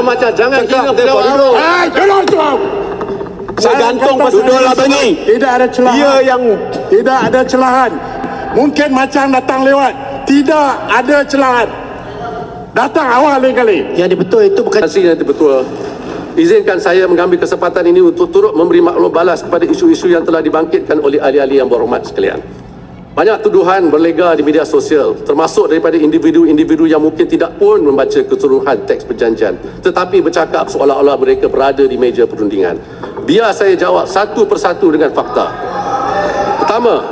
macam jangan kira beliau arung. Jangan tuan. Saya gantung pasal duduklah bani. Tidak ada celahan. Dia yang tidak ada celahan. Mungkin macam datang lewat. Tidak ada celahan. Datang awal lain kali. Yang betul itu bukan. Terima kasih Yang Dipertua. Izinkan saya mengambil kesempatan ini untuk turut memberi maklum balas kepada isu-isu yang telah dibangkitkan oleh ahli-ahli yang berhormat sekalian. Banyak tuduhan berlega di media sosial, termasuk daripada individu-individu yang mungkin tidak pun membaca keseluruhan teks perjanjian, tetapi bercakap seolah-olah mereka berada di meja perundingan. Biar saya jawab satu persatu dengan fakta. Pertama,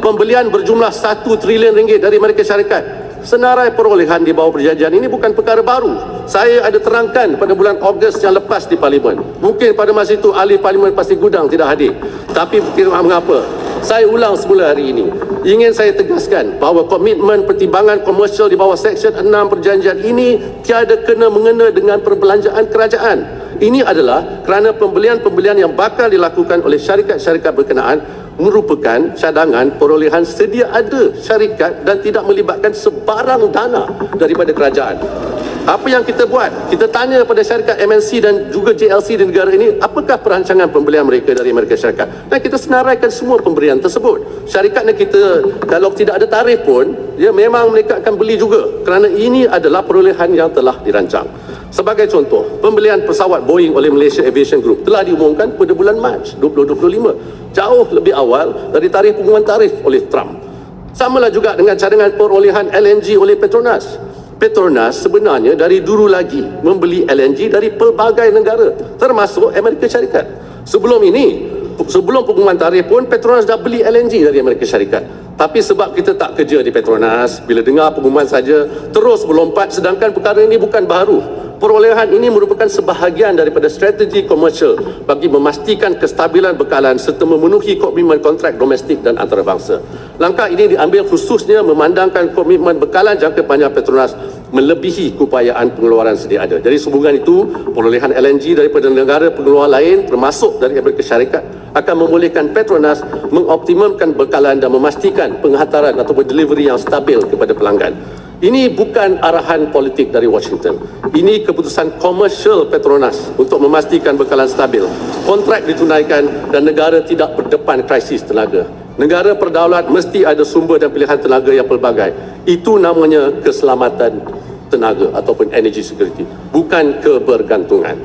pembelian berjumlah 1 trilion ringgit dari Amerika Syarikat. Senarai perolehan di bawah perjanjian ini bukan perkara baru. Saya ada terangkan pada bulan Ogos yang lepas di Parlimen. Mungkin pada masa itu ahli Parlimen Pasir Gudang tidak hadir. Tapi mengapa? Saya ulang semula hari ini. Ingin saya tegaskan bahawa komitmen pertimbangan komersial di bawah Seksyen 6 perjanjian ini tiada kena-mengena dengan perbelanjaan kerajaan. Ini adalah kerana pembelian-pembelian yang bakal dilakukan oleh syarikat-syarikat berkenaan merupakan cadangan perolehan sedia ada syarikat dan tidak melibatkan sebarang dana daripada kerajaan. Apa yang kita buat? Kita tanya pada syarikat MNC dan juga JLC di negara ini, apakah perancangan pembelian mereka dari Amerika Syarikat? Dan kita senaraikan semua pemberian tersebut. Syarikatnya kita, kalau tidak ada tarif pun, ya memang mereka akan beli juga kerana ini adalah perolehan yang telah dirancang. Sebagai contoh, pembelian pesawat Boeing oleh Malaysia Aviation Group telah diumumkan pada bulan Mac 2025, jauh lebih awal dari tarikh pengumuman tarif oleh Trump. Samalah juga dengan cadangan perolehan LNG oleh Petronas. Petronas sebenarnya dari dulu lagi membeli LNG dari pelbagai negara, termasuk Amerika Syarikat. Sebelum pengumuman tarif pun Petronas dah beli LNG dari Amerika Syarikat. Tapi sebab kita tak kerja di Petronas, bila dengar pengumuman saja terus melompat, sedangkan perkara ini bukan baru. Perolehan ini merupakan sebahagian daripada strategi komersial bagi memastikan kestabilan bekalan serta memenuhi komitmen kontrak domestik dan antarabangsa. Langkah ini diambil khususnya memandangkan komitmen bekalan jangka panjang Petronas melebihi keupayaan pengeluaran sedia ada. Jadi sehubungan itu, perolehan LNG daripada negara pengeluar lain termasuk dari Amerika Syarikat akan membolehkan Petronas mengoptimumkan bekalan dan memastikan penghantaran atau delivery yang stabil kepada pelanggan. Ini bukan arahan politik dari Washington. Ini keputusan komersial Petronas untuk memastikan bekalan stabil, kontrak ditunaikan dan negara tidak berdepan krisis tenaga. Negara berdaulat mesti ada sumber dan pilihan tenaga yang pelbagai. Itu namanya keselamatan tenaga ataupun energy security, bukan kebergantungan.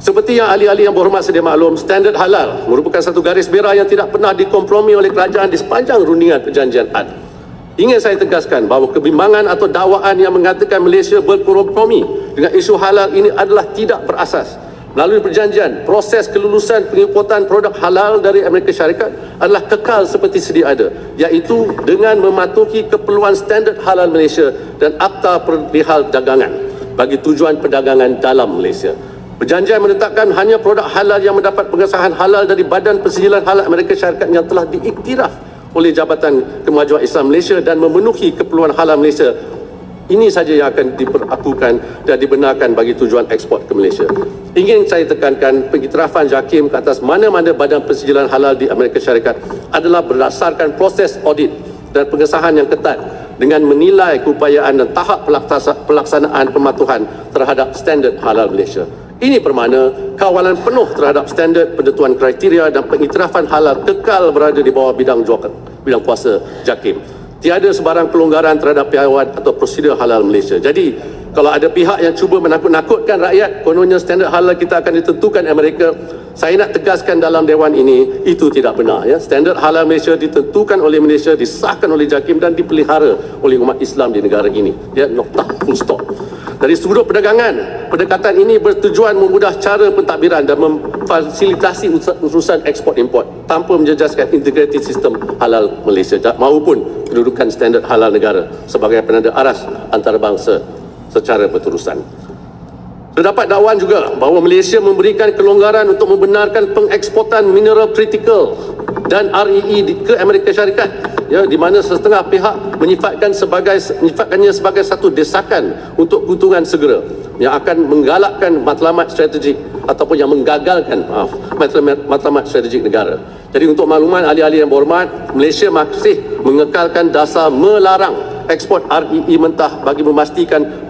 Seperti yang ahli-ahli yang berhormat sedia maklum, standard halal merupakan satu garis merah yang tidak pernah dikompromi oleh kerajaan di sepanjang rundingan perjanjian AD. Ingin saya tegaskan bahawa kebimbangan atau dakwaan yang mengatakan Malaysia berkompromi dengan isu halal ini adalah tidak berasas. Melalui perjanjian, proses kelulusan pengimportan produk halal dari Amerika Syarikat adalah kekal seperti sedia ada, iaitu dengan mematuhi keperluan standard halal Malaysia dan Akta Perihal Dagangan bagi tujuan perdagangan dalam Malaysia. Perjanjian menetapkan hanya produk halal yang mendapat pengesahan halal dari Badan Persijilan Halal Amerika Syarikat yang telah diiktiraf oleh Jabatan Kemajuan Islam Malaysia dan memenuhi keperluan halal Malaysia. Ini saja yang akan diperlakukan dan dibenarkan bagi tujuan ekspor ke Malaysia. Ingin saya tekankan, pengiktirafan JAKIM ke atas mana-mana badan persijilan halal di Amerika Syarikat adalah berdasarkan proses audit dan pengesahan yang ketat dengan menilai keupayaan dan tahap pelaksanaan pematuhan terhadap standard halal Malaysia. Ini bermakna kawalan penuh terhadap standard penentuan kriteria dan pengiktirafan halal kekal berada di bawah bidang kuasa JAKIM. Tiada sebarang pelonggaran terhadap piawai atau prosedur halal Malaysia. Jadi, kalau ada pihak yang cuba menakut-nakutkan rakyat, kononnya standard halal kita akan ditentukan Amerika, saya nak tegaskan dalam Dewan ini, itu tidak benar. Ya. Standard halal Malaysia ditentukan oleh Malaysia, disahkan oleh JAKIM dan dipelihara oleh umat Islam di negara ini. Ya, noktah, full stop. Dari sudut perdagangan, pendekatan ini bertujuan memudah cara pentadbiran dan memfasilitasi urusan ekspor import tanpa menjejaskan integriti sistem halal Malaysia maupun kedudukan standard halal negara sebagai penanda aras antarabangsa secara berterusan. Terdapat dakwaan juga bahawa Malaysia memberikan kelonggaran untuk membenarkan pengeksportan mineral kritikal dan REE ke Amerika Syarikat, ya, di mana setengah pihak menyifatkannya sebagai satu desakan untuk keuntungan segera yang akan menggalakkan matlamat strategik ataupun yang menggagalkan matlamat strategik negara. Jadi untuk makluman ahli-ahli yang berhormat, Malaysia masih mengekalkan dasar melarang ekspor REE mentah bagi memastikan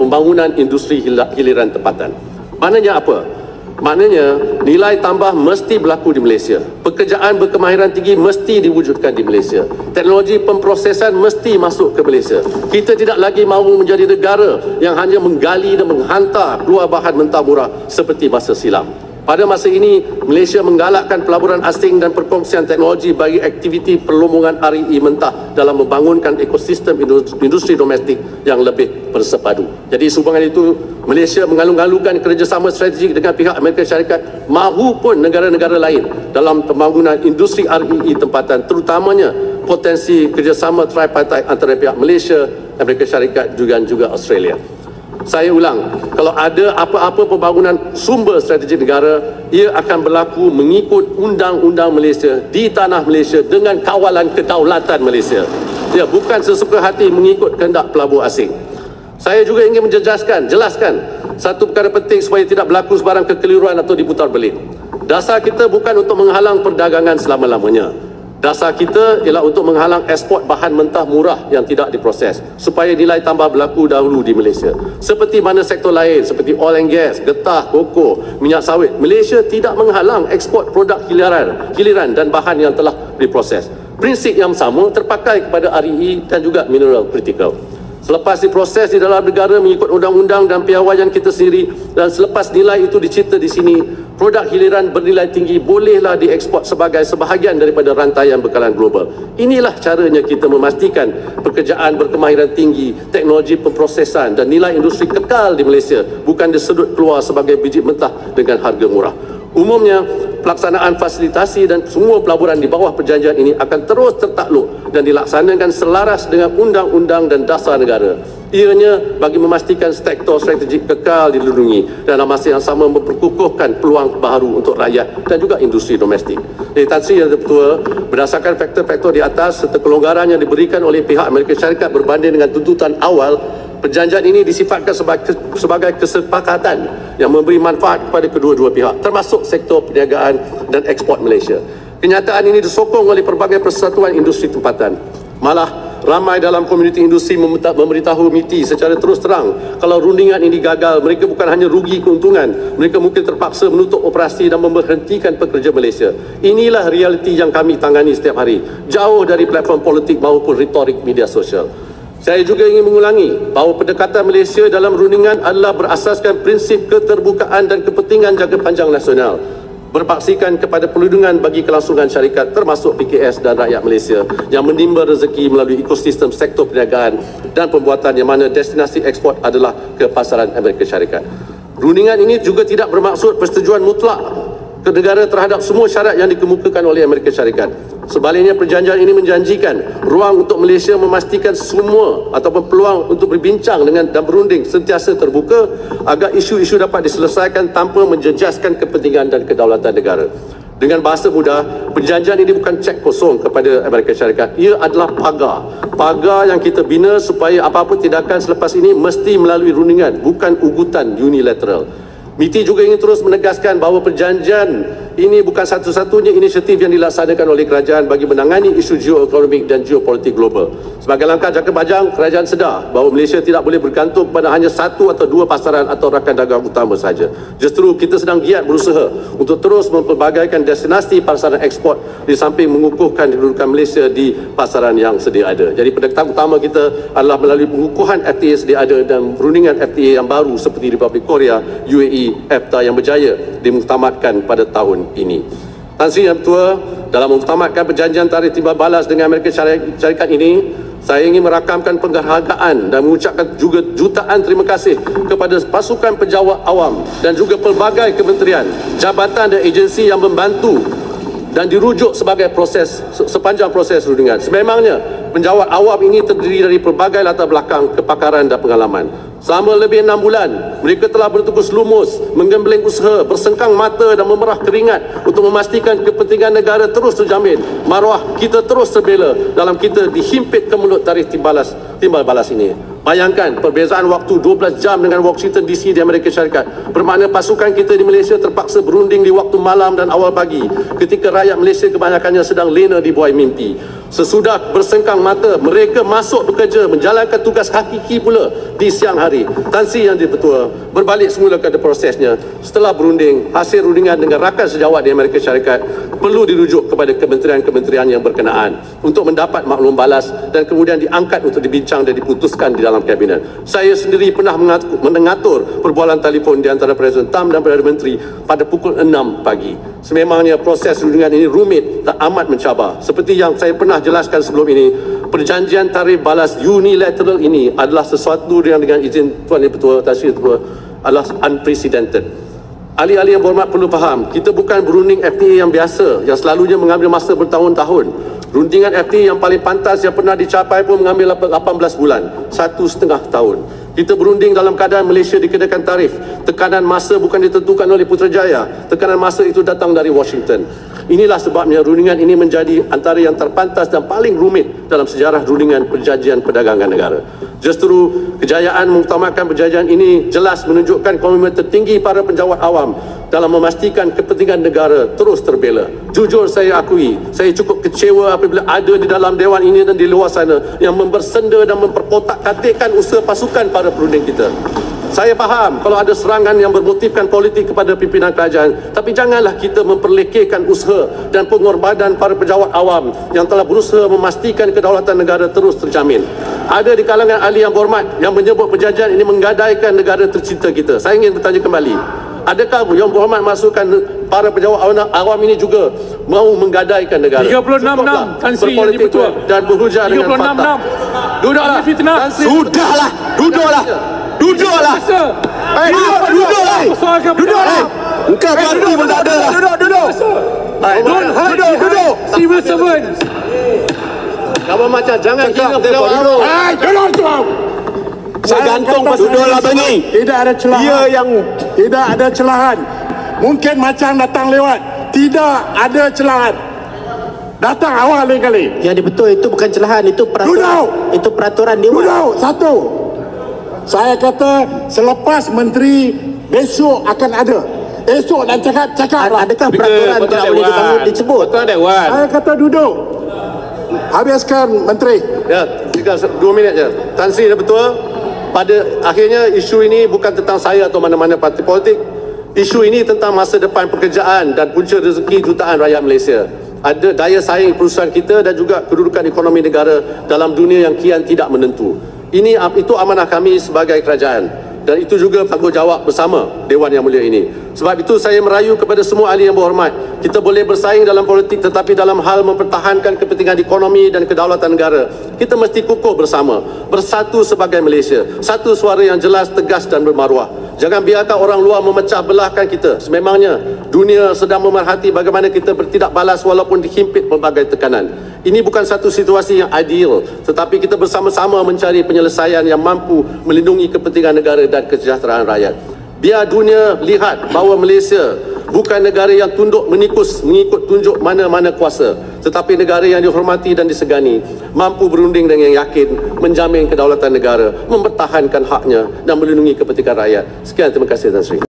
pembangunan industri hiliran tempatan. Maknanya apa? Maknanya nilai tambah mesti berlaku di Malaysia. Pekerjaan berkemahiran tinggi mesti diwujudkan di Malaysia. Teknologi pemprosesan mesti masuk ke Malaysia. Kita tidak lagi mahu menjadi negara yang hanya menggali dan menghantar keluar bahan mentah murah seperti masa silam. Pada masa ini, Malaysia menggalakkan pelaburan asing dan perkongsian teknologi bagi aktiviti perlombongan REE mentah dalam membangunkan ekosistem industri domestik yang lebih bersepadu. Jadi sehubungan itu, Malaysia mengalung-alungkan kerjasama strategik dengan pihak Amerika Syarikat mahupun negara-negara lain dalam pembangunan industri REE tempatan, terutamanya potensi kerjasama tripartite antara pihak Malaysia, Amerika Syarikat juga Australia. Saya ulang, kalau ada apa-apa pembangunan sumber strategik negara, ia akan berlaku mengikut undang-undang Malaysia di tanah Malaysia dengan kawalan kedaulatan Malaysia. Ya, bukan sesuka hati mengikut kehendak pelabur asing. Saya juga ingin jelaskan satu perkara penting supaya tidak berlaku sebarang kekeliruan atau diputar belit. Dasar kita bukan untuk menghalang perdagangan selama-lamanya. Dasar kita ialah untuk menghalang ekspor bahan mentah murah yang tidak diproses supaya nilai tambah berlaku dahulu di Malaysia. Seperti mana sektor lain seperti oil and gas, getah, koko, minyak sawit, Malaysia tidak menghalang ekspor produk hiliran dan bahan yang telah diproses. Prinsip yang sama terpakai kepada REE dan juga mineral kritikal. Selepas diproses di dalam negara mengikut undang-undang dan piawaian kita sendiri dan selepas nilai itu dicipta di sini, produk hiliran bernilai tinggi bolehlah diekspor sebagai sebahagian daripada rantaian bekalan global. Inilah caranya kita memastikan pekerjaan berkemahiran tinggi, teknologi pemprosesan dan nilai industri kekal di Malaysia, bukan disedut keluar sebagai biji mentah dengan harga murah. Umumnya, pelaksanaan fasilitasi dan semua pelaburan di bawah perjanjian ini akan terus tertakluk dan dilaksanakan selaras dengan undang-undang dan dasar negara. Ianya bagi memastikan sektor strategik kekal dilindungi dan dalam masa yang sama memperkukuhkan peluang baru untuk rakyat dan juga industri domestik. Jadi Tan Sri Yang Ketua, berdasarkan faktor-faktor di atas serta kelonggaran yang diberikan oleh pihak Amerika Syarikat berbanding dengan tuntutan awal, perjanjian ini disifatkan sebagai kesepakatan yang memberi manfaat kepada kedua-dua pihak, termasuk sektor perniagaan dan ekspor Malaysia. Kenyataan ini disokong oleh pelbagai persatuan industri tempatan. Malah, ramai dalam komuniti industri memberitahu MITI secara terus terang kalau rundingan ini gagal, mereka bukan hanya rugi keuntungan, mereka mungkin terpaksa menutup operasi dan memberhentikan pekerja Malaysia. Inilah realiti yang kami tangani setiap hari, jauh dari platform politik maupun retorik media sosial. Saya juga ingin mengulangi bahawa pendekatan Malaysia dalam rundingan adalah berasaskan prinsip keterbukaan dan kepentingan jangka panjang nasional, berpaksikan kepada perlindungan bagi kelangsungan syarikat termasuk PKS dan rakyat Malaysia yang menimba rezeki melalui ekosistem sektor perniagaan dan pembuatan yang mana destinasi ekspor adalah ke pasaran Amerika Syarikat. Rundingan ini juga tidak bermaksud persetujuan mutlak ke negara terhadap semua syarat yang dikemukakan oleh Amerika Syarikat. Sebaliknya, perjanjian ini menjanjikan ruang untuk Malaysia memastikan semua ataupun peluang untuk berbincang dengan dan berunding sentiasa terbuka agar isu-isu dapat diselesaikan tanpa menjejaskan kepentingan dan kedaulatan negara. Dengan bahasa mudah, perjanjian ini bukan cek kosong kepada Amerika Syarikat. Ia adalah pagar yang kita bina supaya apa-apa tindakan selepas ini mesti melalui rundingan, bukan ugutan unilateral. MITI juga ingin terus menegaskan bahawa perjanjian ini bukan satu-satunya inisiatif yang dilaksanakan oleh kerajaan bagi menangani isu geoekonomik dan geopolitik global. Sebagai langkah jangka panjang, kerajaan sedar bahawa Malaysia tidak boleh bergantung pada hanya satu atau dua pasaran atau rakan dagang utama sahaja. Justru kita sedang giat berusaha untuk terus mempelbagaikan destinasi pasaran ekspor di samping mengukuhkan kedudukan Malaysia di pasaran yang sedia ada. Jadi pendekatan utama kita adalah melalui pengukuhan FTA sedia ada dan perundingan FTA yang baru seperti Republik Korea, UAE, EFTA yang berjaya dimuktamadkan pada tahun ini. Tan Sri Yang Ketua, dalam muktamadkan perjanjian tarikh timbal balas dengan Amerika Syarikat ini, saya ingin merakamkan penghargaan dan mengucapkan juga jutaan terima kasih kepada pasukan penjawat awam dan juga pelbagai kementerian, jabatan dan agensi yang membantu dan dirujuk sebagai sepanjang proses rundingan. Sememangnya, penjawat awam ini terdiri dari pelbagai latar belakang, kepakaran dan pengalaman. Selama lebih 6 bulan, mereka telah bertukus lumus, menggembleng usaha, bersengkang mata dan memerah keringat untuk memastikan kepentingan negara terus terjamin. Maruah kita terus terbela dalam kita dihimpit ke mulut tarikh timbal balas ini. Bayangkan perbezaan waktu 12 jam dengan Washington DC di Amerika Syarikat. Bermakna pasukan kita di Malaysia terpaksa berunding di waktu malam dan awal pagi ketika rakyat Malaysia kebanyakannya sedang lena di buai mimpi. Sesudah bersengkang mata, mereka masuk bekerja menjalankan tugas hakiki pula di siang hari. Tan Sri yang dipertua berbalik semula kepada prosesnya. Setelah berunding, hasil rundingan dengan rakan sejawat di Amerika Syarikat perlu dirujuk kepada kementerian-kementerian yang berkenaan untuk mendapat maklum balas dan kemudian diangkat untuk dibincang dan diputuskan di dalam kabinet. Saya sendiri pernah mengatur perbualan telefon di antara Presiden Tam dan Perdana Menteri pada pukul 6 pagi. Sememangnya proses rundingan ini rumit dan amat mencabar. Seperti yang saya pernah jelaskan sebelum ini, perjanjian tarif balas unilateral ini adalah sesuatu yang dengan izin Tuan Yang Ketua, Tan Sri Ketua, adalah unprecedented. Ahli-ahli yang berhormat perlu faham, kita bukan berunding FTA yang biasa yang selalunya mengambil masa bertahun-tahun. Rundingan FTA yang paling pantas yang pernah dicapai pun mengambil 18 bulan, 1,5 tahun. Kita berunding dalam keadaan Malaysia dikenakan tarif. Tekanan masa bukan ditentukan oleh Putrajaya. Tekanan masa itu datang dari Washington. Inilah sebabnya rundingan ini menjadi antara yang terpantas dan paling rumit dalam sejarah rundingan perjanjian perdagangan negara. Justru kejayaan mengutamakan perjanjian ini jelas menunjukkan komitmen tertinggi para penjawat awam dalam memastikan kepentingan negara terus terbela. Jujur saya akui, saya cukup kecewa apabila ada di dalam dewan ini dan di luar sana yang membersenda dan memperkotak-katikkan usaha pasukan para perunding kita. Saya faham kalau ada serangan yang bermotifkan politik kepada pimpinan kerajaan, tapi janganlah kita memperlekehkan usaha dan pengorbanan para pejabat awam yang telah berusaha memastikan kedaulatan negara terus terjamin. Ada di kalangan ahli yang berhormat yang menyebut perjanjian ini menggadaikan negara tercinta kita. Saya ingin bertanya kembali, adakah yang berhormat masukkan para pejabat awam ini juga mau menggadaikan negara? 36 Tan Sri yang dipertua dan berhujah dengan fakta. Duduklah. Sudahlah, duduklah. Duduklah. Duduklah. Duduklah. Engkau parti pun tak ada lah. Duduk. Duduk. Civil servants. Kamu macam jangan kira pejabat awam. Saya gantung pasal duduklah Bangi. Tidak ada celahan. Dia yang Tidak ada celahan. Mungkin macam datang lewat. Tidak ada celahan. Datang awal lain kali. Yang betul itu bukan celahan, itu peraturan. Duduk. Itu peraturan dewan. Duduk. Satu. Saya kata selepas menteri besok akan ada. Esok dan cakap. Adakah peraturan tidak boleh disebut? Tuan Dewan. Saya kata duduk. Habiskan menteri. Ya, tinggal 2 minit je. Tan Sri dah betul. Pada akhirnya isu ini bukan tentang saya atau mana-mana parti politik. Isu ini tentang masa depan pekerjaan dan punca rezeki jutaan rakyat Malaysia. Ada daya saing perusahaan kita dan juga kedudukan ekonomi negara dalam dunia yang kian tidak menentu. Itu amanah kami sebagai kerajaan dan itu juga tanggungjawab bersama Dewan Yang Mulia ini. Sebab itu saya merayu kepada semua ahli yang berhormat, kita boleh bersaing dalam politik tetapi dalam hal mempertahankan kepentingan ekonomi dan kedaulatan negara, kita mesti kukuh bersama, bersatu sebagai Malaysia, satu suara yang jelas, tegas dan bermaruah. Jangan biarkan orang luar memecah belahkan kita. Sememangnya dunia sedang memerhati bagaimana kita bertindak balas walaupun dihimpit pelbagai tekanan. Ini bukan satu situasi yang ideal, tetapi kita bersama-sama mencari penyelesaian yang mampu melindungi kepentingan negara dan kesejahteraan rakyat. Biar dunia lihat bahawa Malaysia bukan negara yang tunduk mengikut tunjuk mana-mana kuasa, tetapi negara yang dihormati dan disegani, mampu berunding dengan yakin, menjamin kedaulatan negara, mempertahankan haknya dan melindungi kepentingan rakyat. Sekian, terima kasih Tan Sri.